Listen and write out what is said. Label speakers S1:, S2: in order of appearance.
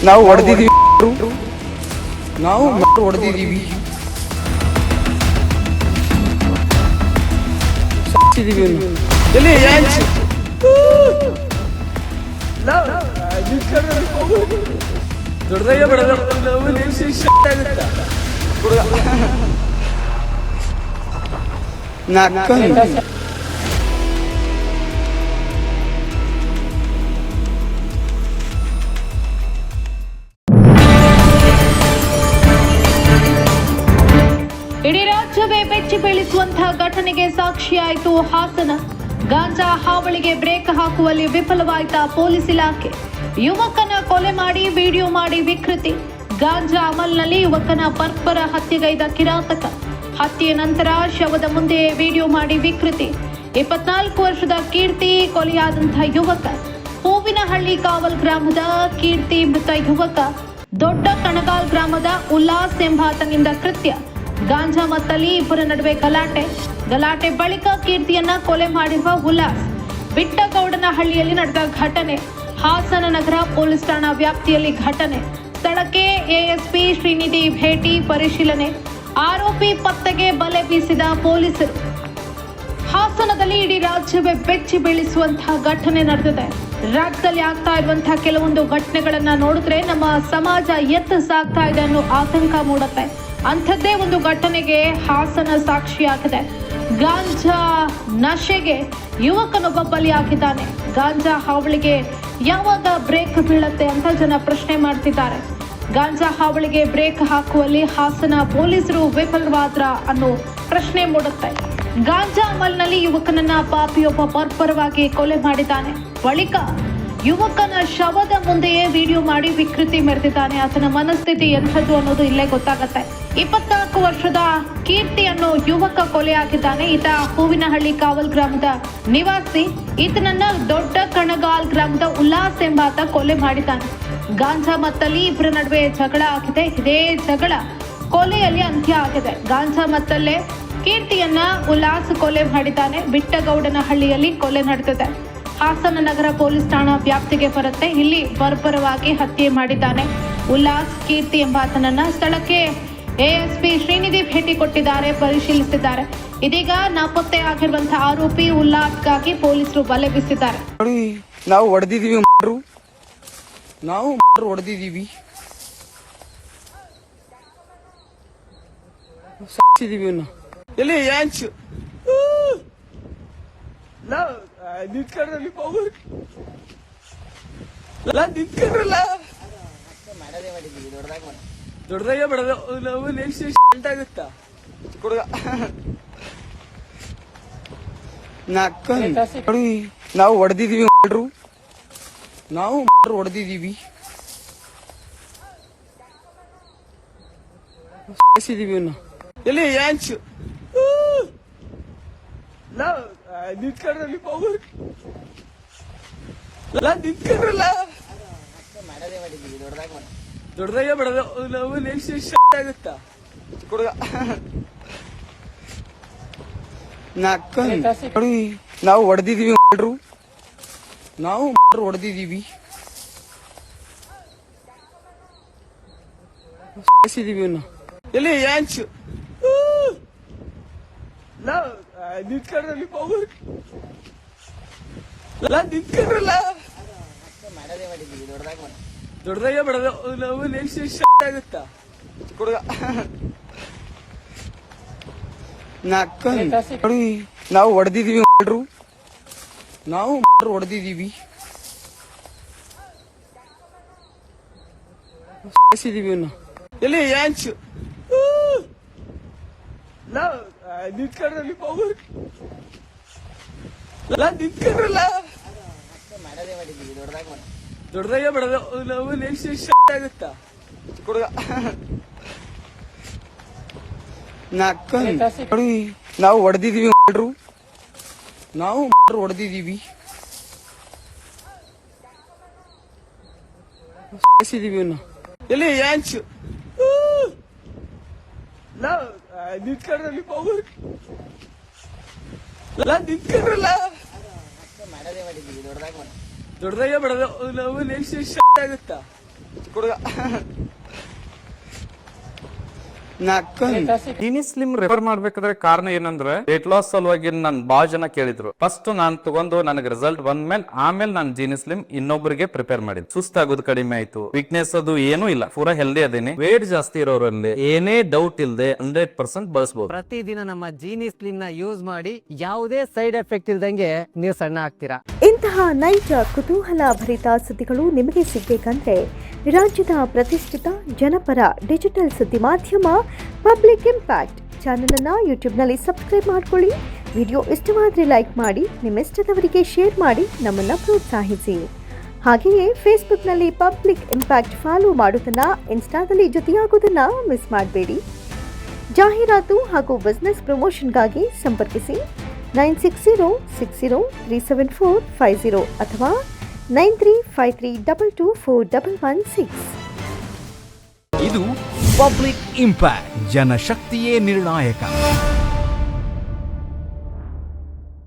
S1: ನಾವು ಹೊಡೆದಿದ್ದೀವಿ, ನಾವು ಹೊಡೆದಿದ್ದೀವಿ, ಸಾಯಿಸಿದ್ದೀವಿ. ಎಲ್ಲಿ ಯಾಚ್ ದೊಡ್ಡದಾಗೆ ಬಿಡೋದು ನಾಕ
S2: ಇಡೀ ರಾಜ್ಯವೇ ಬೆಚ್ಚಿ ಬೀಳಿಸುವಂತಹ ಘಟನೆಗೆ ಸಾಕ್ಷಿಯಾಯಿತು ಹಾಸನ. ಗಾಂಜಾ ಹಾವಳಿಗೆ ಬ್ರೇಕ್ ಹಾಕುವಲ್ಲಿ ವಿಫಲವಾಯಿತ ಪೊಲೀಸ್ ಇಲಾಖೆ. ಯುವಕನ ಕೊಲೆ ಮಾಡಿ ವಿಡಿಯೋ ಮಾಡಿ ವಿಕೃತಿ. ಗಾಂಜಾ ಅಮಲ್ನಲ್ಲಿ ಯುವಕನ ಬರ್ಬರ ಹತ್ಯೆಗೈದ ಕಿರಾತಕ. ಹತ್ಯೆಯ ನಂತರ ಶವದ ಮುಂದೆ ವಿಡಿಯೋ ಮಾಡಿ ವಿಕೃತಿ. 24 ವರ್ಷದ ಕೀರ್ತಿ ಕೊಲೆಯಾದಂತಹ ಯುವಕ. ಹೂವಿನಹಳ್ಳಿ ಕಾವಲ್ ಗ್ರಾಮದ ಕೀರ್ತಿ ಮೃತ ಯುವಕ. ದೊಡ್ಡ ಕಣಗಾಲ್ ಗ್ರಾಮದ ಉಲ್ಲಾಸ್ ಎಂಬಾತನಿಂದ ಕೃತ್ಯ. ಗಾಂಜಾ ಮತ್ತಲ್ಲಿ ಇಬ್ಬರ ನಡುವೆ ಗಲಾಟೆ ಬಳಿಕ ಕೀರ್ತಿಯನ್ನ ಕೊಲೆ ಮಾಡಿರುವ ಉಲ್ಲಾಸ್. ಬಿಟ್ಟಗೌಡನಹಳ್ಳಿಯಲ್ಲಿ ನಡೆದ ಘಟನೆ. ಹಾಸನ ನಗರ ಪೊಲೀಸ್ ಠಾಣಾ ವ್ಯಾಪ್ತಿಯಲ್ಲಿ ಘಟನೆ. ಸ್ಥಳಕ್ಕೆ ಎಎಸ್ಪಿ ಶ್ರೀನಿಧಿ ಭೇಟಿ ಪರಿಶೀಲನೆ. ಆರೋಪಿ ಪತ್ತೆಗೆ ಬಲೆ ಬೀಸಿದ ಪೊಲೀಸರು. ಹಾಸನದಲ್ಲಿ ಇಡೀ ರಾಜ್ಯವೇ ಬೆಚ್ಚಿ ಬೀಳಿಸುವಂತಹ ಘಟನೆ ನಡೆದಿದೆ. ರಾಜ್ಯದಲ್ಲಿ ಆಗ್ತಾ ಇರುವಂತಹ ಕೆಲವೊಂದು ಘಟನೆಗಳನ್ನ ನೋಡಿದ್ರೆ ನಮ್ಮ ಸಮಾಜ ಎತ್ತ ಸಾಗ್ತಾ ಇದೆ ಅನ್ನೋ ಆತಂಕ ಮೂಡುತ್ತೆ. ಅಂಥದ್ದೇ ಒಂದು ಘಟನೆಗೆ ಹಾಸನ ಸಾಕ್ಷಿಯಾಗಿದೆ. ಗಾಂಜಾ ನಶೆಗೆ ಯುವಕನೊಬ್ಬ ಬಲಿಯಾಗಿದ್ದಾನೆ. ಗಾಂಜಾ ಹಾವಳಿಗೆ ಯಾವಾಗ ಬ್ರೇಕ್ ಬೀಳುತ್ತೆ ಅಂತ ಜನ ಪ್ರಶ್ನೆ ಮಾಡ್ತಿದ್ದಾರೆ. ಗಾಂಜಾ ಹಾವಳಿಗೆ ಬ್ರೇಕ್ ಹಾಕುವಲ್ಲಿ ಹಾಸನ ಪೊಲೀಸರು ವಿಫಲವಾದ್ರ ಅನ್ನೋ ಪ್ರಶ್ನೆ ಮೂಡುತ್ತೆ. ಗಾಂಜಾ ಅಮಲ್ನಲ್ಲಿ ಯುವಕನನ್ನ ಪಾಪಿಯೊಬ್ಬ ಬರ್ಬರವಾಗಿ ಕೊಲೆ ಮಾಡಿದ್ದಾನೆ. ಬಳಿಕ ಯುವಕನ ಶವದ ಮುಂದೆಯೇ ವಿಡಿಯೋ ಮಾಡಿ ವಿಕೃತಿ ಮೆರೆದಿದ್ದಾನೆ. ಆತನ ಮನಸ್ಥಿತಿ ಎಂಥದ್ದು ಅನ್ನೋದು ಇಲ್ಲೇ ಗೊತ್ತಾಗತ್ತೆ. 24 ವರ್ಷದ ಕೀರ್ತಿ ಅನ್ನೋ ಯುವಕ ಕೊಲೆಯಾಗಿದ್ದಾನೆ. ಈತ ಹೂವಿನಹಳ್ಳಿ ಕಾವಲ್ ಗ್ರಾಮದ ನಿವಾಸಿ. ಈತನನ್ನ ದೊಡ್ಡ ಕಣಗಾಲ್ ಗ್ರಾಮದ ಉಲ್ಲಾಸ್ ಎಂಬಾತ ಕೊಲೆ ಮಾಡಿದ್ದಾನೆ. ಗಾಂಜಾ ಮತ್ತಲ್ಲಿ ಇಬ್ಬರ ನಡುವೆ ಜಗಳ ಆಗಿದೆ. ಇದೇ ಜಗಳ ಕೊಲೆಯಲ್ಲಿ ಅಂತ್ಯ ಆಗಿದೆ. ಗಾಂಜಾ ಮತ್ತಲ್ಲೇ ಕೀರ್ತಿಯನ್ನ ಉಲ್ಲಾಸ್ ಕೊಲೆ ಮಾಡಿದ್ದಾನೆ. ಬಿಟ್ಟಗೌಡನಹಳ್ಳಿಯಲ್ಲಿ ಕೊಲೆ ನಡೆದಿದೆ. ಹಾಸನ ನಗರ ಪೊಲೀಸ್ ಠಾಣಾ ವ್ಯಾಪ್ತಿಗೆ ಬರುತ್ತೆ. ಇಲ್ಲಿ ಬರ್ಬರವಾಗಿ ಹತ್ಯೆ ಮಾಡಿದ್ದಾನೆ ಉಲ್ಲಾಸ್ ಕೀರ್ತಿ ಎಂಬಾತನನ್ನ. ಸ್ಥಳಕ್ಕೆ ಎಎಸ್ಪಿ ಶ್ರೀನಿಧಿ ಭೇಟಿ ಕೊಟ್ಟಿದ್ದಾರೆ, ಪರಿಶೀಲಿಸಿದ್ದಾರೆ. ಇದೀಗ ನಾಪತ್ತೆ ಆಗಿರುವಂತಹ ಆರೋಪಿ ಉಲ್ಲಾಸ್ಗಾಗಿ ಪೊಲೀಸರು ಬಲೆ ಬೀಸಿದ್ದಾರೆ.
S1: ನಾವು ಹೊಡೆದಿದ್ದೀವಿ, ನಾವು ಹೊಡೆದಿದ್ದೀವಿ, ಸಾಯಿಸಿದ್ದೀವಿ. ಎಲ್ಲಿ ಯಾಚ್ ನಿಂತ್ಕೊಂಡ್ರಲ್ಲಿ ಪವರ್ ನಿಂತ್ಕೊಂಡ್ರಲ್ಲ ದೊಡ್ಡದಾಗೆ ಬಿಡೋದು ನಾವು ನೆಕ್ಸ್ಟ್ ಆಗುತ್ತಾ ಕೊಡುಗ ನಾಕ ನಾವು ಹೊಡೆದಿದ್ದೀವಿ, ನಾವು ಹೊಡೆದಿದ್ದೀವಿ, ಸಾಯಿಸಿದ್ದೀವಿ. ಎಲ್ಲಿ ಯಾಚ್ ನಿಂತ್ಕೊಂಡ್ರಲ್ಲಿ ಪವರ್ ನಿಂತ್ಕೊಂಡ್ರಲ್ಲ ದೊಡ್ಡದಾಗೆ ಬಿಡೋದು ನಾವು ನೆಕ್ಸ್ಟ್ ಆಗುತ್ತಾ ಕೊಡುಗ ನಾಕ ನಾವು ಹೊಡೆದಿದ್ದೀವಿ, ನಾವು ಹೊಡೆದಿದ್ದೀವಿ, ಸಾಯಿಸಿದ್ದೀವಿ. ಎಲ್ಲಿ ಯಾಚ್ ನಿಂತ್ಕೊಂಡ್ರಲ್ಲಿ ಪವರ್ ನಿಂತ್ಕೊಂಡ್ರಲ್ಲ ದೊಡ್ಡದಾಗೆ ಬಿಡೋದು ನಾವು ನೆಕ್ಸ್ಟ್ ಆಗುತ್ತಾ ಕೊಡುಗ ನಾಕ ನಾವು ಹೊಡೆದಿದ್ದೀವಿ, ನಾವು ಹೊಡೆದಿದ್ದೀವಿ, ಸಾಯಿಸಿದ್ದೀವಿ. ಎಲ್ಲಿ ಯಾಚ್ ನಿಂತ್ಕೊಂಡ್ರಲ್ಲಿ ಪವರ್ ನಿಂತ್ಕೊಂಡ್ರಲ್ಲ ದೊಡ್ಡದಾಗೆ ಬಿಡೋದು ನಾವು ನೆಕ್ಸ್ಟ್ ಆಗುತ್ತಾ ಕೊಡುಗ ನಾಕ ನಾವು ಹೊಡೆದಿದ್ದೀವಿ, ನಾವು ಹೊಡೆದಿದ್ದೀವಿ, ಸಾಯಿಸಿದ್ದೀವಿ. ಎಲ್ಲಿ ಯಾಚ್ ನಿಂತ್ಕೊಂಡ್ರಲ್ಲಿ ಪವರ್ ನಿಂತ್ಕೊಂಡ್ರಲ್ಲ ದೊಡ್ಡದಾಗೆ ಬಿಡೋದು ನಾವು ನೆಕ್ಸ್ಟ್ ಆಗುತ್ತಾ ಹುಡುಗ
S3: ಜೀನಿ ಸ್ಲಿಮ್ ರೆಫರ್ ಮಾಡ್ಬೇಕಾದ್ರೆ ಕಾರಣ ಏನಂದ್ರೆ ವೇಟ್ ಲಾಸ್ ಸಲುವಾಗಿ ನನ್ ಬಾಳ ಜನ ಕೇಳಿದ್ರು. ಫಸ್ಟ್ ನಾನ್ ತಗೊಂಡು ನನಗೆ ರಿಸಲ್ಟ್ ಬಂದ್ಮೇಲೆ ಆಮೇಲೆ ನಾನು ಜೀನಿ ಸ್ಲಿಮ್ ಇನ್ನೊಬ್ಬರಿಗೆ ಪ್ರಿಪೇರ್ ಮಾಡಿದ್. ಸುಸ್ತಾಗೋದು ಕಡಿಮೆ ಆಯ್ತು, ವೀಕ್ನೆಸ್ ಅದು ಏನೂ ಇಲ್ಲ, ಪೂರಾ ಹೆಲ್ದಿ ಅದೇನೆ. ವೇಟ್ ಜಾಸ್ತಿ ಇರೋರಲ್ಲಿ ಏನೇ ಡೌಟ್ ಇಲ್ಲದೆ 100% ಬಳಸಬಹುದು.
S4: ಪ್ರತಿದಿನ ನಮ್ಮ ಜೀನಿ ಸ್ಲಿಮ್ ನ ಯೂಸ್ ಮಾಡಿ ಯಾವುದೇ ಸೈಡ್ ಎಫೆಕ್ಟ್ ಇಲ್ದಂಗೆ ನೀವು ಸಣ್ಣ ಆಗ್ತೀರಾ.
S5: ಇಂತಹ ನೈಜ ಕುತೂಹಲ ಭರಿತ ಸುದ್ದಿಗಳು ನಿಮಗೆ ಸಿಗಬೇಕಂದ್ರೆ ರಾಜ್ಯದ ಪ್ರತಿಷ್ಠಿತ ಜನಪರ ಡಿಜಿಟಲ್ ಸುದ್ದಿ ಮಾಧ್ಯಮ ಪಬ್ಲಿಕ್ ಇಂಪ್ಯಾಕ್ಟ್ ಚಾನೆಲ್ ಅನ್ನು ಯೂಟ್ಯೂಬ್ನಲ್ಲಿ ಸಬ್ಸ್ಕ್ರೈಬ್ ಮಾಡ್ಕೊಳ್ಳಿ. ವಿಡಿಯೋ ಇಷ್ಟವಾದರೆ ಲೈಕ್ ಮಾಡಿ, ನಿಮ್ಮಿಷ್ಟದವರಿಗೆ ಶೇರ್ ಮಾಡಿ ನಮ್ಮನ್ನು ಪ್ರೋತ್ಸಾಹಿಸಿ. ಹಾಗೆಯೇ ಫೇಸ್ಬುಕ್ನಲ್ಲಿ ಪಬ್ಲಿಕ್ ಇಂಪ್ಯಾಕ್ಟ್ ಫಾಲೋ ಮಾಡೋದನ್ನು, ಇನ್ಸ್ಟಾದಲ್ಲಿ ಜೊತೆಯಾಗೋದನ್ನು ಮಿಸ್ ಮಾಡಬೇಡಿ. ಜಾಹೀರಾತು ಹಾಗೂ ಬಿಸ್ನೆಸ್ ಪ್ರಮೋಷನ್ಗಾಗಿ ಸಂಪರ್ಕಿಸಿ 9606037450 ಅಥವಾ 9353224116.
S6: ಇದು ಪಬ್ಲಿಕ್ ಇಂಪ್ಯಾಕ್ಟ್, ಜನಶಕ್ತಿಯೇ ನಿರ್ಣಾಯಕ.